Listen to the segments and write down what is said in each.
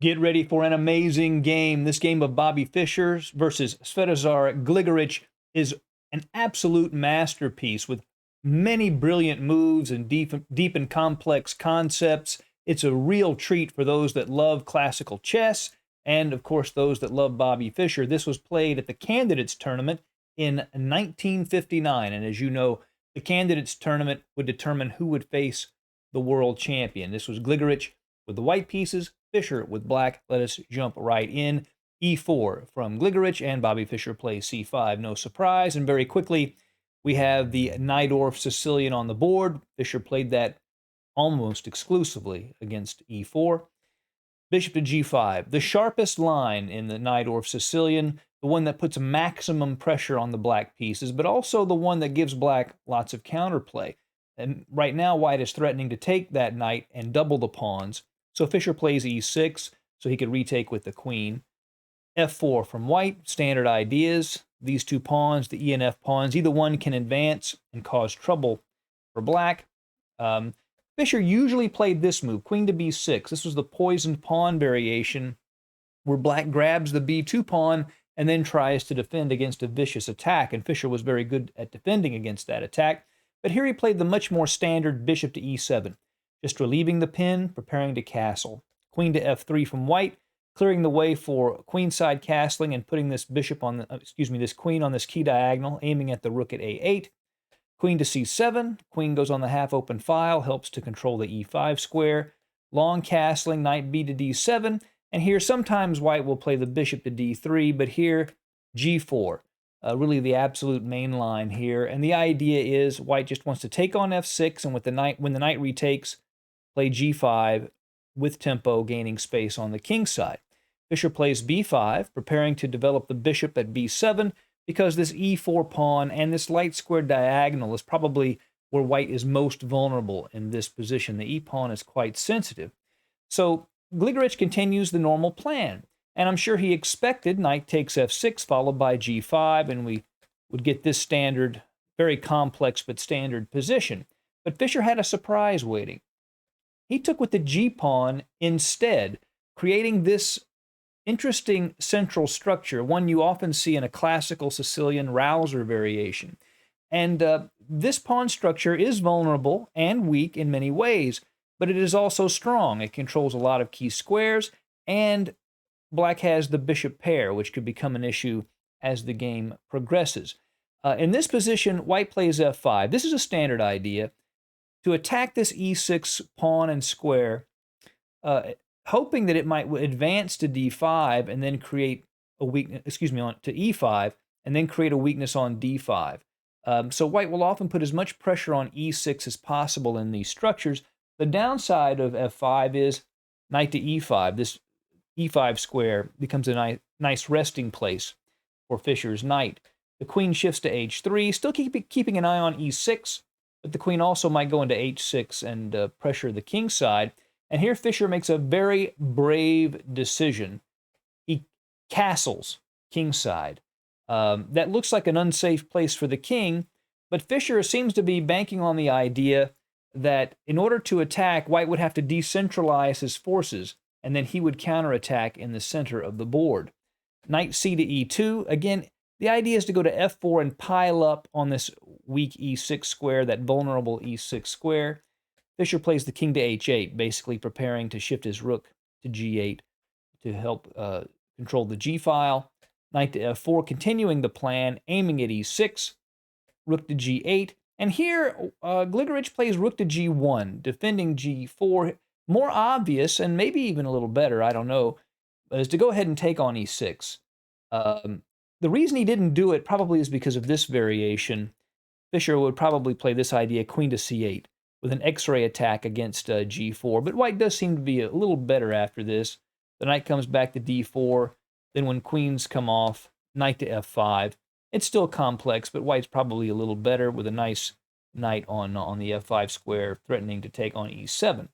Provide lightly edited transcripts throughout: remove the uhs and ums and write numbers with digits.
Get ready for an amazing game. This game of Bobby Fischer versus Svetozar Gligoric is an absolute masterpiece with many brilliant moves and deep and complex concepts. It's a real treat for those that love classical chess and, of course, those that love Bobby Fischer. This was played at the Candidates Tournament in 1959. And as you know, the Candidates Tournament would determine who would face the world champion. This was Gligoric with the white pieces, Fischer with black. Let us jump right in. E4 from Gligoric, and Bobby Fischer plays C5. No surprise. And very quickly, we have the Najdorf Sicilian on the board. Fischer played that almost exclusively against E4. Bishop to G5, the sharpest line in the Najdorf Sicilian, the one that puts maximum pressure on the black pieces, but also the one that gives black lots of counterplay. And right now, white is threatening to take that knight and double the pawns. So Fischer plays E6, so he could retake with the queen. F4 from white, standard ideas. These two pawns, the E and F pawns, either one can advance and cause trouble for black. Fischer usually played this move, queen to B6. This was the poisoned pawn variation, where black grabs the B2 pawn and then tries to defend against a vicious attack, and Fischer was very good at defending against that attack. But here he played the much more standard bishop to E7, just relieving the pin, preparing to castle. Queen to F3 from white, clearing the way for queenside castling and putting this bishop on this queen on this key diagonal, aiming at the rook at A8. Queen to C7, queen goes on the half-open file, helps to control the E5 square. Long castling, knight B to D7, and here sometimes white will play the bishop to D3, but here G4, really the absolute main line here. And the idea is white just wants to take on F6, and with the knight, when the knight retakes, play G5 with tempo, gaining space on the king side. Fischer plays B5, preparing to develop the bishop at B7, because this E4 pawn and this light square diagonal is probably where white is most vulnerable in this position. The E pawn is quite sensitive. So Gligoric continues the normal plan, and I'm sure he expected knight takes F6 followed by G5, and we would get this standard, very complex but standard position. But Fischer had a surprise waiting. He took with the G pawn instead, creating this interesting central structure, one you often see in a classical Sicilian Rouser variation. And this pawn structure is vulnerable and weak in many ways, but it is also strong. It controls a lot of key squares, and black has the bishop pair, which could become an issue as the game progresses. In this position, white plays F5. This is a standard idea. To attack this E6 pawn and square, hoping that it might advance to D5 and then create a weakness, to E5, and then create a weakness on D5. So white will often put as much pressure on E6 as possible in these structures. The downside of F5 is knight to E5. This E5 square becomes a nice resting place for Fischer's knight. The queen shifts to H3, still keeping an eye on E6, but the queen also might go into H6 and pressure the king side. And here Fischer makes a very brave decision. He castles kingside. That looks like an unsafe place for the king, but Fischer seems to be banking on the idea that in order to attack, white would have to decentralize his forces, and then he would counterattack in the center of the board. Knight C to E2. Again, the idea is to go to F4 and pile up on this weak E6 square, that vulnerable E6 square. Fischer plays the king to H8, basically preparing to shift his rook to G8 to help control the G file. Knight to F4, continuing the plan, aiming at E6, rook to G8. And here, Gligoric plays rook to G1, defending G4. More obvious, and maybe even a little better, I don't know, is to go ahead and take on E6. The reason he didn't do it probably is because of this variation. Fischer would probably play this idea, queen to C8, with an X-ray attack against G4. But white does seem to be a little better after this. The knight comes back to D4. Then when queens come off, knight to F5. It's still complex, but white's probably a little better with a nice knight on the F5 square, threatening to take on E7.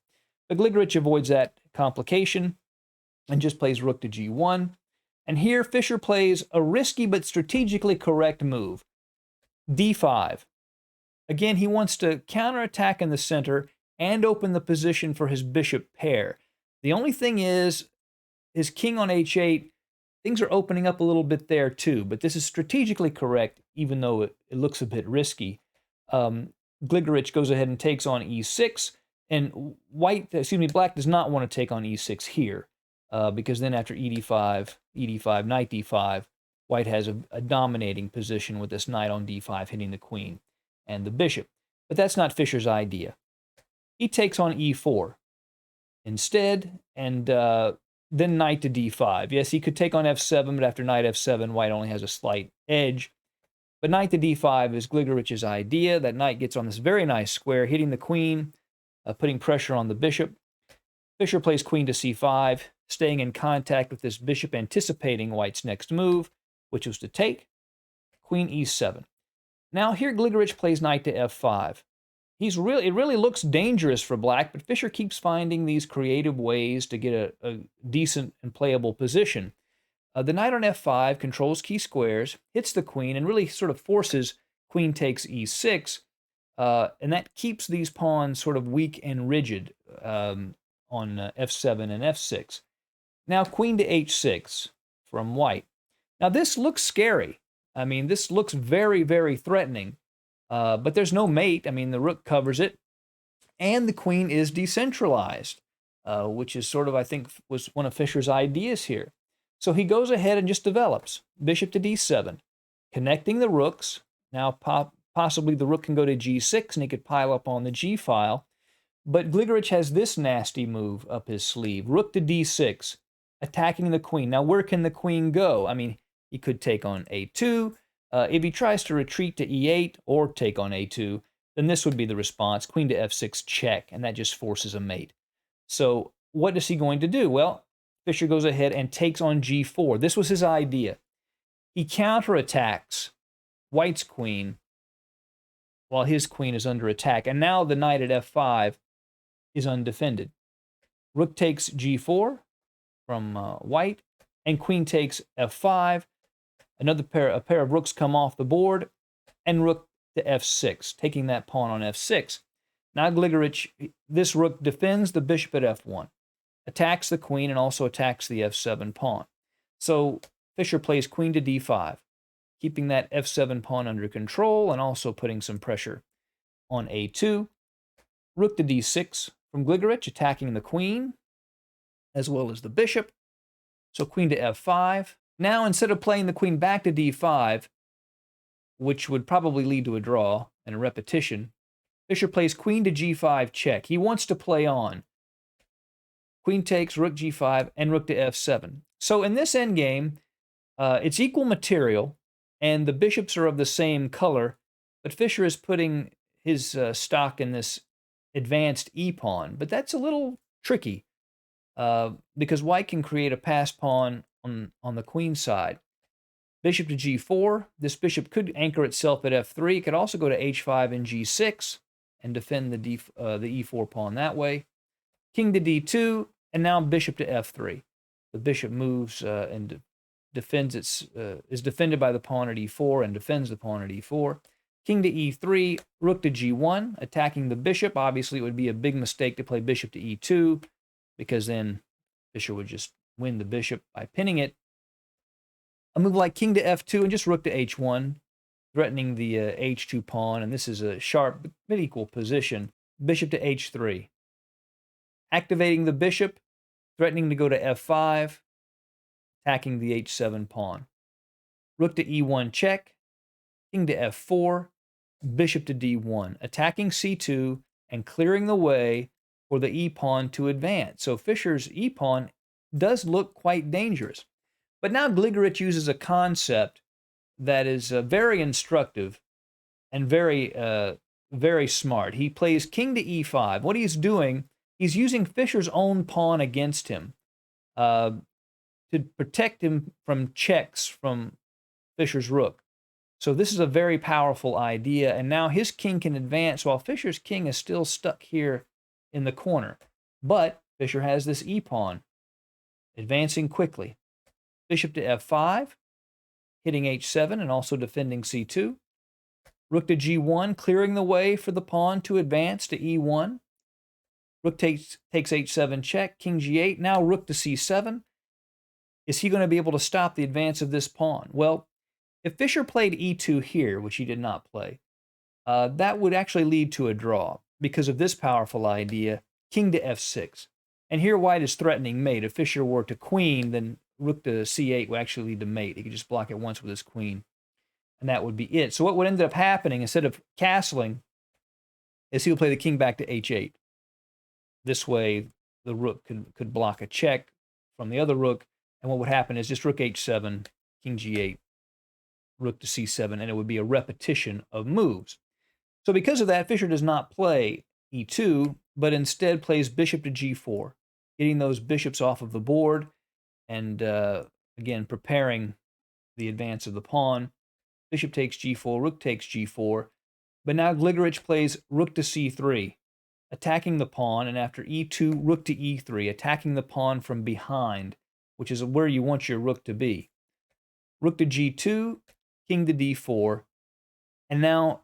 But Gligoric avoids that complication and just plays rook to G1. And here Fischer plays a risky but strategically correct move, D5. Again, he wants to counterattack in the center and open the position for his bishop pair. The only thing is, his king on h8, things are opening up a little bit there too, but this is strategically correct, even though it looks a bit risky. Gligorich goes ahead and takes on e6, and black does not want to take on e6 here, because then after ed5, knight d5, white has a dominating position with this knight on d5 hitting the queen and the bishop. But that's not Fischer's idea. He takes on e4 instead, and then knight to d5. Yes, he could take on f7, but after knight f7, white only has a slight edge. But knight to d5 is Gligorich's idea. That knight gets on this very nice square, hitting the queen, putting pressure on the bishop. Fischer plays queen to c5, staying in contact with this bishop, anticipating white's next move, which was to take. Queen e7. Now here Gligorich plays knight to f5. It really looks dangerous for black, but Fischer keeps finding these creative ways to get a decent and playable position. The knight on f5 controls key squares, hits the queen, and really sort of forces queen takes e6, and that keeps these pawns sort of weak and rigid on f7 and f6. Now queen to h6 from white. Now this looks scary. I mean, this looks very, very threatening, but there's no mate. I mean, the rook covers it, and the queen is decentralized, which is sort of, I think, was one of Fischer's ideas here. So he goes ahead and just develops bishop to d7, connecting the rooks. Now possibly the rook can go to g6 and he could pile up on the g file. But Gligorich has this nasty move up his sleeve, rook to d6, attacking the queen. Now where can the queen go? I mean, he could take on a2. If he tries to retreat to e8 or take on a2, then this would be the response, queen to f6 check, and that just forces a mate. So what is he going to do? Well, Fischer goes ahead and takes on g4. This was his idea. He counterattacks white's queen while his queen is under attack. And now the knight at f5 is undefended. Rook takes g4 from white, and queen takes f5. A pair of rooks come off the board, and rook to f6, taking that pawn on f6. Now Gligorich, this rook defends the bishop at f1. Attacks the queen and also attacks the f7 pawn. So Fischer plays queen to d5, keeping that f7 pawn under control and also putting some pressure on a2. Rook to d6 from Gligorich, attacking the queen as well as the bishop. So queen to f5. Now instead of playing the queen back to d5, which would probably lead to a draw and a repetition, Fischer plays queen to g5 check. He wants to play on. Queen takes, rook g5, and rook to f7. So in this endgame, it's equal material, and the bishops are of the same color, but Fischer is putting his stock in this advanced e-pawn. But that's a little tricky, because white can create a pass pawn on the queen side. Bishop to g4. This bishop could anchor itself at f3. It could also go to h5 and g6 and defend the e4 pawn that way. King to d2, and now bishop to f3. The bishop moves and is defended by the pawn at e4 and defends the pawn at e4. King to e3, rook to g1, attacking the bishop. Obviously, it would be a big mistake to play bishop to e2, because then Fischer would just win the bishop by pinning it. A move like king to f2 and just rook to h1, threatening the h2 pawn, and this is a sharp but equal position. Bishop to h3. Activating the bishop, threatening to go to f5, attacking the h7 pawn. Rook to e1 check, king to f4, bishop to d1, attacking c2 and clearing the way for the e-pawn to advance. So Fischer's e-pawn does look quite dangerous. But now Gligorich uses a concept that is very instructive and very smart. He plays king to e5. What he's doing, he's using Fischer's own pawn against him to protect him from checks from Fischer's rook. So this is a very powerful idea, and now his king can advance while Fischer's king is still stuck here in the corner. But Fischer has this e-pawn advancing quickly. Bishop to f5, hitting h7 and also defending c2. Rook to g1, clearing the way for the pawn to advance to e1. Rook takes h7 check, king g8. Now rook to c7. is he going to be able to stop the advance of this pawn? Well, if Fischer played e2 here, which he did not play, that would actually lead to a draw because of this powerful idea, king to f6. And here white is threatening mate. If Fischer were to queen, then rook to c8 would actually lead to mate. He could just block it once with his queen, and that would be it. So what would end up happening, instead of castling, is he would play the king back to h8. This way, the rook could block a check from the other rook, and what would happen is just rook h7, king g8, rook to c7, and it would be a repetition of moves. So because of that, Fischer does not play e2, but instead plays bishop to g4, getting those bishops off of the board, and again, preparing the advance of the pawn. Bishop takes g4, rook takes g4, but now Gligorich plays rook to c3, attacking the pawn, and after e2, rook to e3, attacking the pawn from behind, which is where you want your rook to be. Rook to g2, king to d4, and now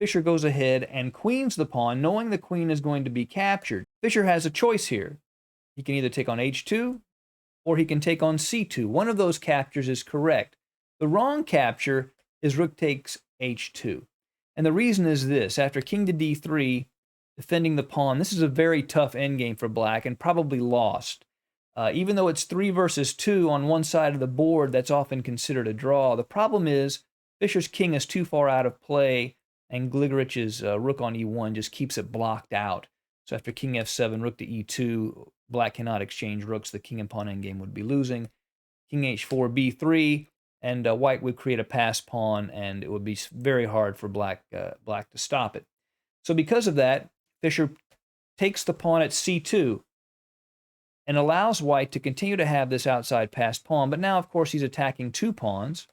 Fischer goes ahead and queens the pawn, knowing the queen is going to be captured. Fischer has a choice here. He can either take on h2, or he can take on c2. One of those captures is correct. The wrong capture is rook takes h2. And the reason is this. After king to d3, defending the pawn, this is a very tough endgame for black and probably lost. Even though it's 3 versus 2 on one side of the board, that's often considered a draw. The problem is Fischer's king is too far out of play, and Gligorich's rook on e1 just keeps it blocked out. So after king f7, rook to e2, black cannot exchange rooks. The king and pawn endgame would be losing. King h4, b3, and white would create a pass pawn, and it would be very hard for black to stop it. So because of that, Fischer takes the pawn at c2 and allows white to continue to have this outside passed pawn. But now, of course, he's attacking 2 pawns.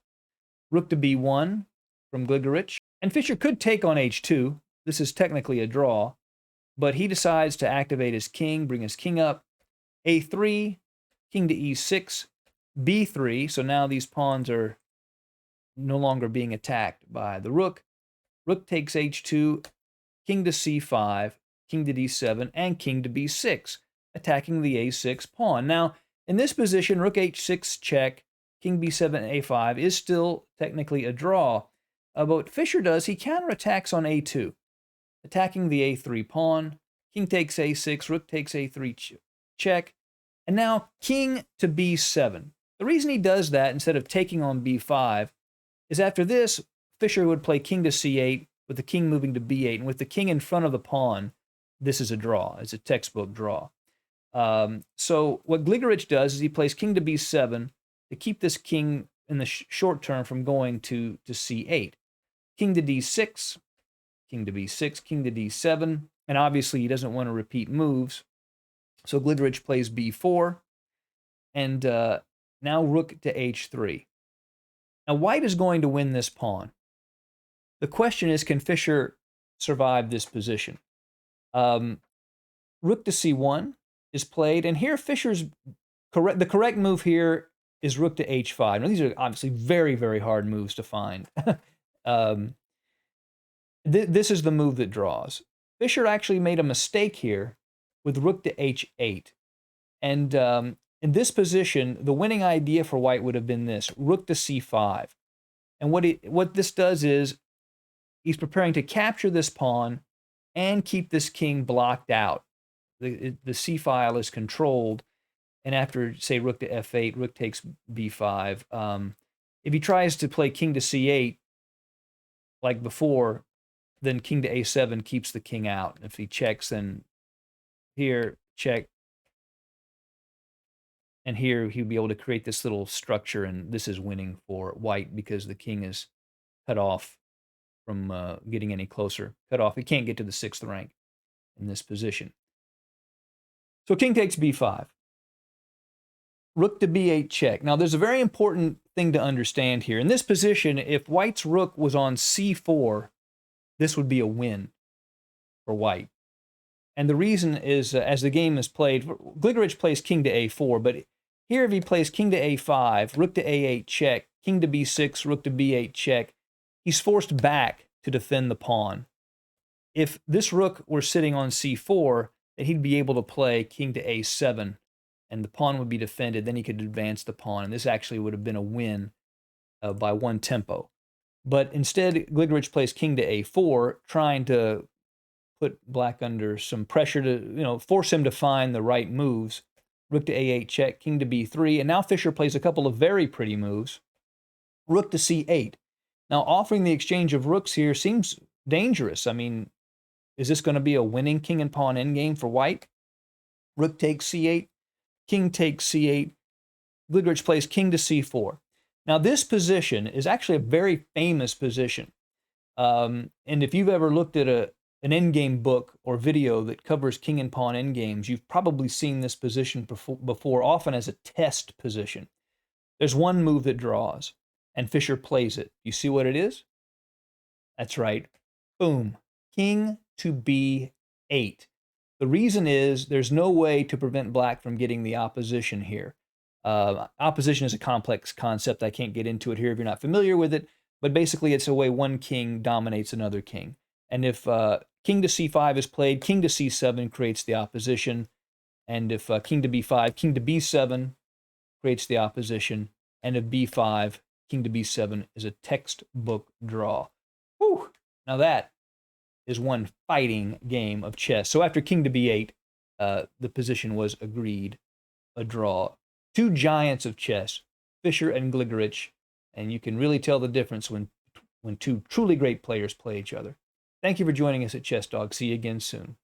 Rook to b1 from Gligorich. And Fischer could take on h2. This is technically a draw. But he decides to activate his king, bring his king up. a3, king to e6, b3. So now these pawns are no longer being attacked by the rook. Rook takes h2, king to c5, king to d7, and king to b6, attacking the a6 pawn. Now, in this position, rook h6 check, king b7, a5 is still technically a draw. But what Fischer does, he counterattacks on a2, attacking the a3 pawn. King takes a6, rook takes a3 check, and now king to b7. The reason he does that instead of taking on b5 is after this, Fischer would play king to c8 with the king moving to b8, and with the king in front of the pawn, this is a draw. It's a textbook draw. So what Gligorich does is he plays king to b7 to keep this king in the short term from going to c8. King to d6, king to b6, king to d7, and obviously he doesn't want to repeat moves. So Gligorich plays b4, and now rook to h3. Now white is going to win this pawn. The question is, can Fischer survive this position? Rook to c1 is played, and here Fischer's the correct move here is rook to h5. Now these are obviously very, very hard moves to find. This is the move that draws. Fischer actually made a mistake here with rook to h8. And in this position, the winning idea for white would have been this, rook to c5. And what this does is he's preparing to capture this pawn and keep this king blocked out. The c file is controlled, and after, say, rook to f8, rook takes b5. If he tries to play king to c8, like before, then king to a7 keeps the king out. If he checks, then here, check. And here he'll be able to create this little structure, and this is winning for white because the king is cut off from getting any closer. Cut off. He can't get to the 6th rank in this position. So king takes b5. Rook to b8 check. Now there's a very important thing to understand here. In this position, if white's rook was on c4, this would be a win for white. And the reason is, as the game is played, Gligorich plays king to a4, but here if he plays king to a5, rook to a8 check, king to b6, rook to b8 check, he's forced back to defend the pawn. If this rook were sitting on c4, then he'd be able to play king to a7 and the pawn would be defended. Then he could advance the pawn, and this actually would have been a win by 1 tempo. But instead, Gligorich plays king to a4, trying to put black under some pressure to, force him to find the right moves. Rook to a8 check, king to b3, and now Fischer plays a couple of very pretty moves. Rook to c8. Now, offering the exchange of rooks here seems dangerous. I mean, is this going to be a winning king and pawn endgame for white? Rook takes c8, king takes c8. Gligorich plays king to c4. Now, this position is actually a very famous position. And if you've ever looked at an endgame book or video that covers king and pawn endgames, you've probably seen this position before, often as a test position. There's one move that draws, and Fischer plays it. You see what it is? That's right. Boom. King to b8. The reason is there's no way to prevent black from getting the opposition here. Opposition is a complex concept. I can't get into it here if you're not familiar with it, but basically it's a way one king dominates another king. And if king to c5 is played, king to c7 creates the opposition. And if king to b5, king to b7 creates the opposition. And if b5, king to b7 is a textbook draw. Whew. Now that is one fighting game of chess. So after king to b8, the position was agreed, a draw. Two giants of chess, Fischer and Gligorich, and you can really tell the difference when two truly great players play each other. Thank you for joining us at Chess Dog. See you again soon.